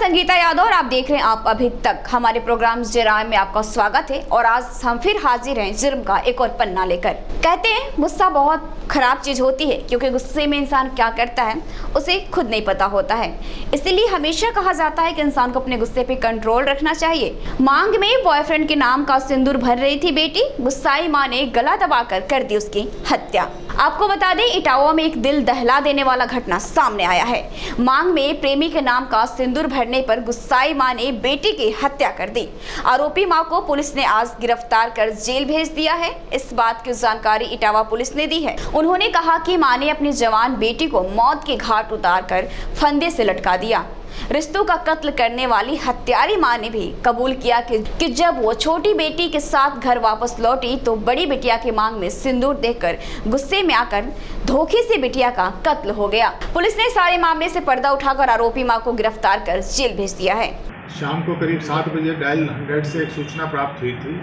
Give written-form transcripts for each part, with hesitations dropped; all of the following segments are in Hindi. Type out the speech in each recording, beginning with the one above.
संगीता यादव और आप देख रहे हैं आप अभी तक। हमारे प्रोग्राम जराइम में आपका स्वागत है और आज हम फिर हाजिर हैं जुर्म का एक और पन्ना लेकर। कहते हैं गुस्सा बहुत खराब चीज होती है क्योंकि गुस्से में इंसान क्या करता है उसे खुद नहीं पता होता है। इसीलिए हमेशा कहा जाता है कि इंसान को अपने गुस्से पे कंट्रोल रखना चाहिए। मांग में बॉयफ्रेंड के नाम का सिंदूर भर रही थी बेटी, गुस्साई मां ने गला दबाकर कर दी उसकी हत्या। आपको बता दें इटावा में एक दिल दहला देने वाला घटना सामने आया है। मांग में प्रेमी के नाम का सिंदूर भरने पर गुस्साई मां ने बेटी की हत्या कर दी। आरोपी मां को पुलिस ने आज गिरफ्तार कर जेल भेज दिया है। इस बात की जानकारी इटावा पुलिस ने दी है। उन्होंने कहा कि मां ने अपनी जवान बेटी को मौत के घाट उतारकर फंदे से लटका दिया। रिश्तों का कत्ल करने वाली हत्यारी मां ने भी कबूल किया कि जब वो छोटी बेटी के साथ घर वापस लौटी तो बड़ी बिटिया की मांग में सिंदूर देखकर गुस्से में आकर धोखे से बिटिया का कत्ल हो गया। पुलिस ने सारे मामले से पर्दा उठाकर आरोपी मां को गिरफ्तार कर जेल भेज दिया है। शाम को करीब 7 बजे डायल 100 से एक सूचना प्राप्त हुई थी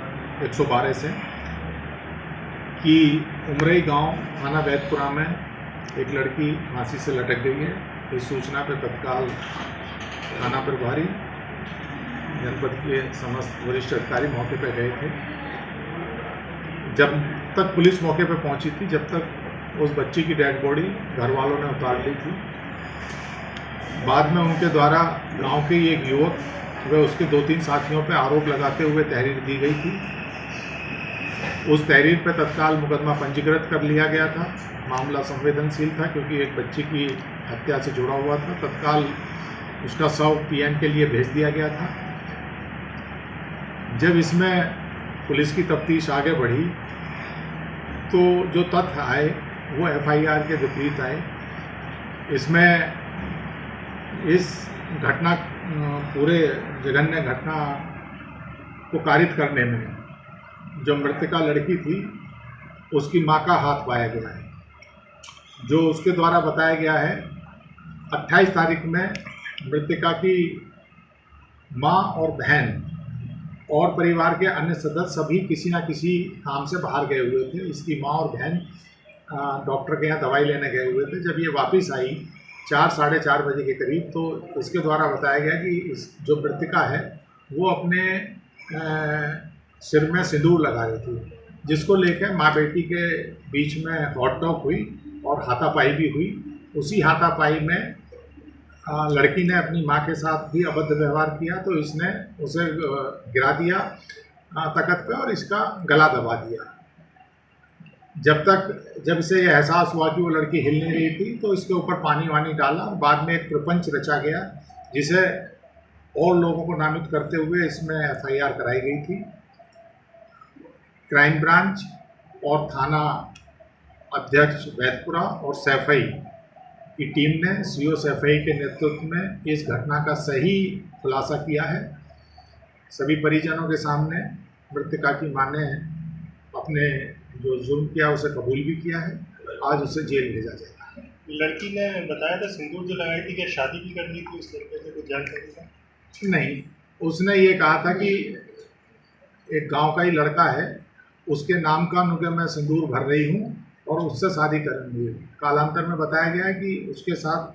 112 से कि उमरई गांव थाना वैदपुरा में एक लड़की फांसी से लटक गई है। इस सूचना पर तत्काल थाना प्रभारी जनपद के समस्त वरिष्ठ अधिकारी मौके पर गए थे। जब तक पुलिस मौके पर पहुंची थी जब तक उस बच्ची की डेड बॉडी घर वालों ने उतार ली थी। बाद में उनके द्वारा गांव के एक युवक व उसके 2-3 साथियों पर आरोप लगाते हुए तहरीर दी गई थी। उस तहरीर पर तत्काल मुकदमा पंजीकृत कर लिया गया था। मामला संवेदनशील था क्योंकि एक बच्ची की हत्या से जुड़ा हुआ था। तत्काल उसका शव पीएम के लिए भेज दिया गया था। जब इसमें पुलिस की तफ्तीश आगे बढ़ी तो जो तथ्य आए वो एफआईआर के विपरीत आए। इसमें इस घटना पूरे जघन्य घटना को कारित करने में जो मृतका लड़की थी उसकी मां का हाथ पाया गया है। जो उसके द्वारा बताया गया है 28 तारीख में मृतका की मां और बहन और परिवार के अन्य सदस्य सभी किसी न किसी काम से बाहर गए हुए थे। इसकी मां और बहन डॉक्टर के यहाँ दवाई लेने गए हुए थे। जब ये वापस आई 4-4:30 बजे के करीब तो इसके द्वारा बताया गया कि इस जो मृतका है वो अपने सिर में सिंदूर लगा रही थी, जिसको लेकर माँ बेटी के बीच में हॉट टॉक हुई और हाथापाई भी हुई। उसी हाथापाई में लड़की ने अपनी मां के साथ भी अभद्र व्यवहार किया तो इसने उसे गिरा दिया तख्त पे और इसका गला दबा दिया। जब इसे यह एहसास हुआ कि वो लड़की हिल नहीं रही थी तो इसके ऊपर पानी वानी डाला। बाद में एक प्रपंच रचा गया जिसे और लोगों को नामित करते हुए इसमें एफआईआर कराई गई थी। क्राइम ब्रांच और थाना अध्यक्ष वैदपुरा और सैफई की टीम ने सीओ सैफई के नेतृत्व में इस घटना का सही खुलासा किया है। सभी परिजनों के सामने मृतका की मां ने अपने जो जुर्म किया उसे कबूल भी किया है। आज उसे जेल भेजा जाएगा। लड़की ने बताया था सिंदूर जो लगाई थी, क्या शादी भी करनी थी उस लड़के से, कुछ जानकारी था? नहीं, उसने ये कहा था कि एक गांव का ही लड़का है, उसके नाम का नुके मैं सिंदूर भर रही हूँ और उससे शादी करेंगे। कालांतर में बताया गया है कि उसके साथ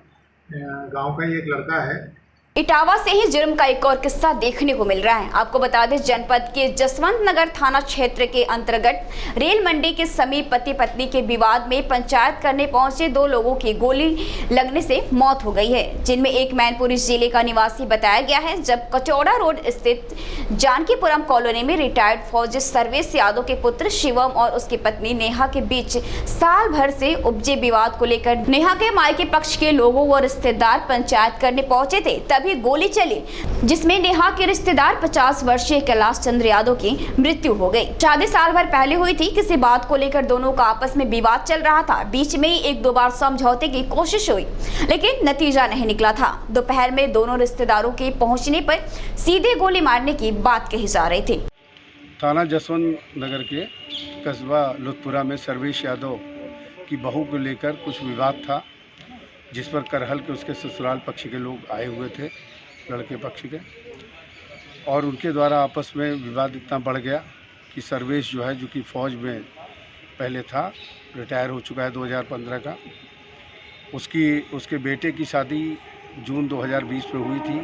गांव का ही एक लड़का है। इटावा से ही जुर्म का एक और किस्सा देखने को मिल रहा है। आपको बता दें जनपद के जसवंत नगर थाना क्षेत्र के अंतर्गत रेल मंडी के समीप पति पत्नी के विवाद में पंचायत करने पहुंचे 2 लोगों की गोली लगने से मौत हो गई है, जिनमें एक मैनपुरी जिले का निवासी बताया गया है। जब कचौड़ा रोड स्थित जानकीपुरम कॉलोनी में रिटायर्ड फौजी सर्वेश यादव के पुत्र शिवम और उसकी पत्नी नेहा के बीच साल भर से उपजे विवाद को लेकर नेहा के मायके पक्ष के लोगों व रिश्तेदार पंचायत करने पहुंचे थे, तभी गोली चली जिसमें नेहा के रिश्तेदार 50 वर्षीय कैलाश चंद्र यादव की मृत्यु हो गई। शादी साल भर पहले हुई थी। किसी बात को लेकर दोनों का आपस में विवाद चल रहा था। बीच में ही 1-2 बार समझौते की कोशिश हुई लेकिन नतीजा नहीं निकला था। दोपहर में दोनों रिश्तेदारों के पहुंचने पर सीधे गोली मारने की बात कही जा रही थी। थाना जसवंत नगर के कस्बा लुत्पुरा में सर्वेश यादव की बहू को लेकर कुछ विवाद था, जिस पर करहल के उसके ससुराल पक्ष के लोग आए हुए थे, लड़के पक्ष के, और उनके द्वारा आपस में विवाद इतना बढ़ गया कि सर्वेश जो है, जो कि फ़ौज में पहले था, रिटायर हो चुका है 2015 का, उसके बेटे की शादी जून 2020 में हुई थी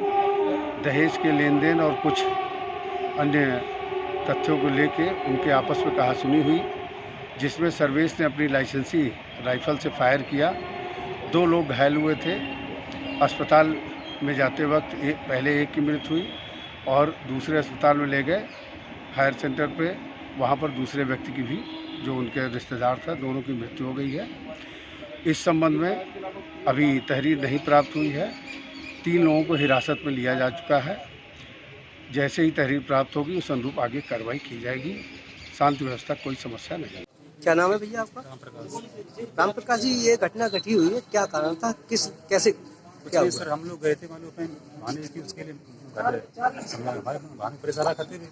दहेज के लेन देन और कुछ अन्य तथ्यों को लेके उनके आपस में कहासुनी हुई, जिसमें सर्वेश ने अपनी लाइसेंसी राइफल से फायर किया। 2 लोग घायल हुए थे। अस्पताल में जाते वक्त पहले एक की मृत्यु हुई और दूसरे अस्पताल में ले गए फायर सेंटर पे, वहाँ पर दूसरे व्यक्ति की भी, जो उनके रिश्तेदार था, दोनों की मृत्यु हो गई है। इस संबंध में अभी तहरीर नहीं प्राप्त हुई है। 3 लोगों को हिरासत में लिया जा चुका है। जैसे ही तहरीर प्राप्त होगी उस अनुरूप आगे कार्रवाई की जाएगी। शांति व्यवस्था कोई समस्या नहीं। क्या नाम है भैया आपका? राम प्रकाश जी, ये घटना घटी हुई है, क्या कारण था, कैसे क्या हुआ? सर, हम लोग गए थे मालूम है भाने की, उसके लिए हमारे भाने परेशान करते थे,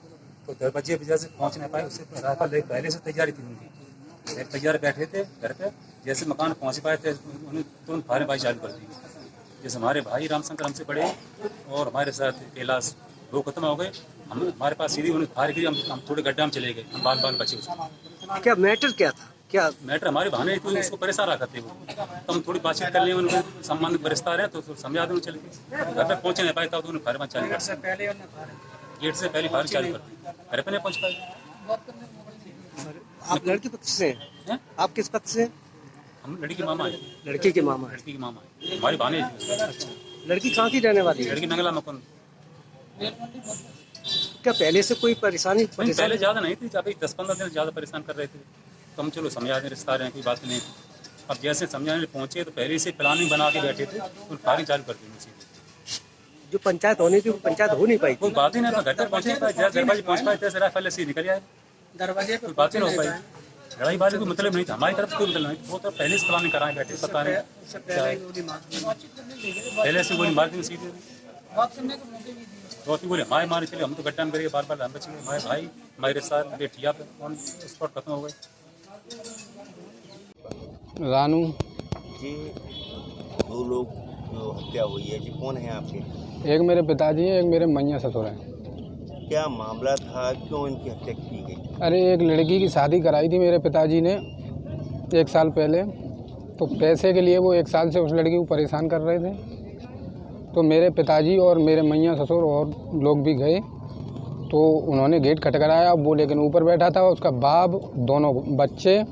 तो 10 बजे से पहुंच नहीं पाए। उससे राइफल पहले से तैयारी थी उनकी, तैयार बैठे थे घर पे। जैसे मकान पहुंच पाए थे उन्हें तुरंत फायरबाजी चालू कर दी। जैसे हमारे भाई रामशंकर हमसे पड़े और हमारे साथ कैलाश, 2 खत्म हो गए। हमारे पास सीधी उन्हें फायर की, हम थोड़े गड्ढा में चले गए, हम बाल बचे उसको। क्या मैटर क्या था? क्या मैटर हमारे भाने तो उसको परेशान रखा थे वो, तो हम थोड़ी बातचीत कर लिए, उनको सम्मान बरसता रहे तो समझा दें चल के। घर पे पहुंचे नहीं पाए तब तो उन्हें फायर चालू कर, गेट से पहले फायर चालू कर दी, घर पे नहीं पहुंच पाए। आप लड़की पक्ष से हैं? आप किस पक्ष से? हम लड़की के मामा है। लड़की के मामा है। लड़की के मामा है, हमारी भाने। अच्छा, लड़की कहाँ की रहने वाली है? लड़की नंगला मकन। क्या पहले से कोई परेशानी? पहले ज़्यादा नहीं थी, अभी 10-15 दिन ज़्यादा परेशान कर रहे थे, तो हम चलो समझा दें, रिश्ता रहे, कोई बात नहीं थी। अब जैसे समझाने पहुंचे तो पहले से प्लानिंग बना के बैठे थे, तो फायरिंग चालू कर दी। जो पंचायत होनी थी वो पंचायत हो नहीं पाई। कोई बात ही नहीं, घर तक पहुंचे पाए, दरवाजे पहुंच पाए थे, राइफल से निकल आए, दरवाजे कोई बात ही नहीं हो पाई। लड़ाई बाजी कोई मतलब नहीं था, हमारी तरफ से कोई मतलब नहीं, वो तो पहले से प्लानिंग कराए बैठे, पता नहीं पहले से गोली मार दी सीधे। तो बोले हमारे मारे चले, हम तो गड्ढा में करके बार हम बच गए। हमारे भाई हमारे साथ बेटिया पे ऑन स्पॉट खत्म हो गए। रानू जी, 2 लोग जो हत्या हुई है जी, कौन है आपके? एक मेरे पिताजी हैं, एक मेरे मैया ससुर हैं। क्या मामला था, क्यों इनकी हत्या की गई? अरे एक लड़की की शादी कराई थी मेरे पिताजी ने 1 साल पहले, तो पैसे के लिए वो 1 साल से उस लड़की को परेशान कर रहे थे। तो मेरे पिताजी और मेरे मैया ससुर और लोग भी गए, तो उन्होंने गेट खटखटाया। वो लेकिन ऊपर बैठा था, उसका बाप, दोनों बच्चे,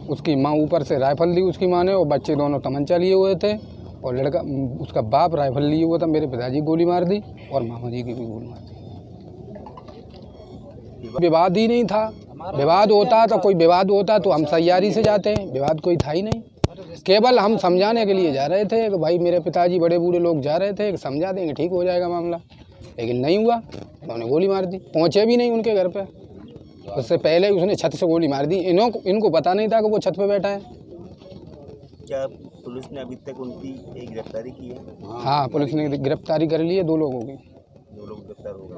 उसकी माँ ऊपर से राइफल दी उसकी माँ ने, और बच्चे दोनों तमंचा लिए हुए थे, और लड़का उसका बाप राइफल लिए हुआ था। मेरे पिताजी गोली मार दी और मामा जी की भी गोली मार दी। विवाद ही नहीं था। विवाद होता तो कोई विवाद होता तो हम तैयारी से जाते हैं, विवाद कोई था ही नहीं। केवल हम समझाने के लिए जा रहे थे कि भाई मेरे पिताजी बड़े बूढ़े लोग जा रहे थे कि समझा देंगे, ठीक हो जाएगा मामला, लेकिन नहीं हुआ। उन्होंने गोली मार दी, पहुँचे भी नहीं उनके घर पे। उससे पहले उसने छत से गोली मार दी। इनको पता नहीं था कि वो छत पे बैठा है। क्या पुलिस ने अभी तक उनकी गिरफ्तारी की है? हाँ, पुलिस ने गिरफ्तारी कर ली है, 2 लोगों की। 2 लोग गिरफ्तार हो गए।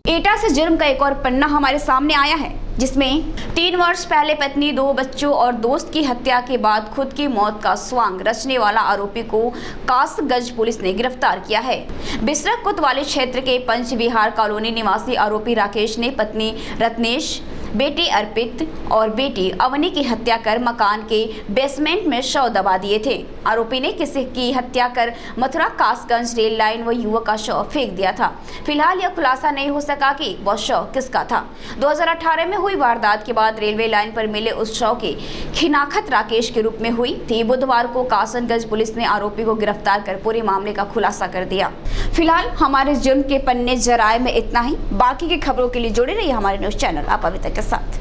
एटा से जुर्म का एक और पन्ना हमारे सामने आया है, जिसमें 3 वर्ष पहले पत्नी, 2 बच्चों और दोस्त की हत्या के बाद खुद की मौत का स्वांग रचने वाला आरोपी को कासगंज पुलिस ने गिरफ्तार किया है। बिसरक कोतवाली क्षेत्र के पंच विहार कॉलोनी निवासी आरोपी राकेश ने पत्नी रत्नेश, बेटी अर्पित और बेटी अवनी की हत्या कर मकान के बेसमेंट में शव दबा दिए थे। आरोपी ने किसी की हत्या कर मथुरा कासगंज रेल लाइन व युवक का शव फेंक दिया था। फिलहाल यह खुलासा नहीं हो सका कि वह शव किसका था। 2018 में हुई वारदात के बाद रेलवे लाइन पर मिले उस शव की खिनाखत राकेश के रूप में हुई थी। बुधवार को कासगंज पुलिस ने आरोपी को गिरफ्तार कर पूरे मामले का खुलासा कर दिया। फिलहाल हमारे जुर्म के पन्ने जराए में इतना ही। बाकी की खबरों के लिए जुड़े रहिए हमारे न्यूज चैनल आप अभी तक के साथ।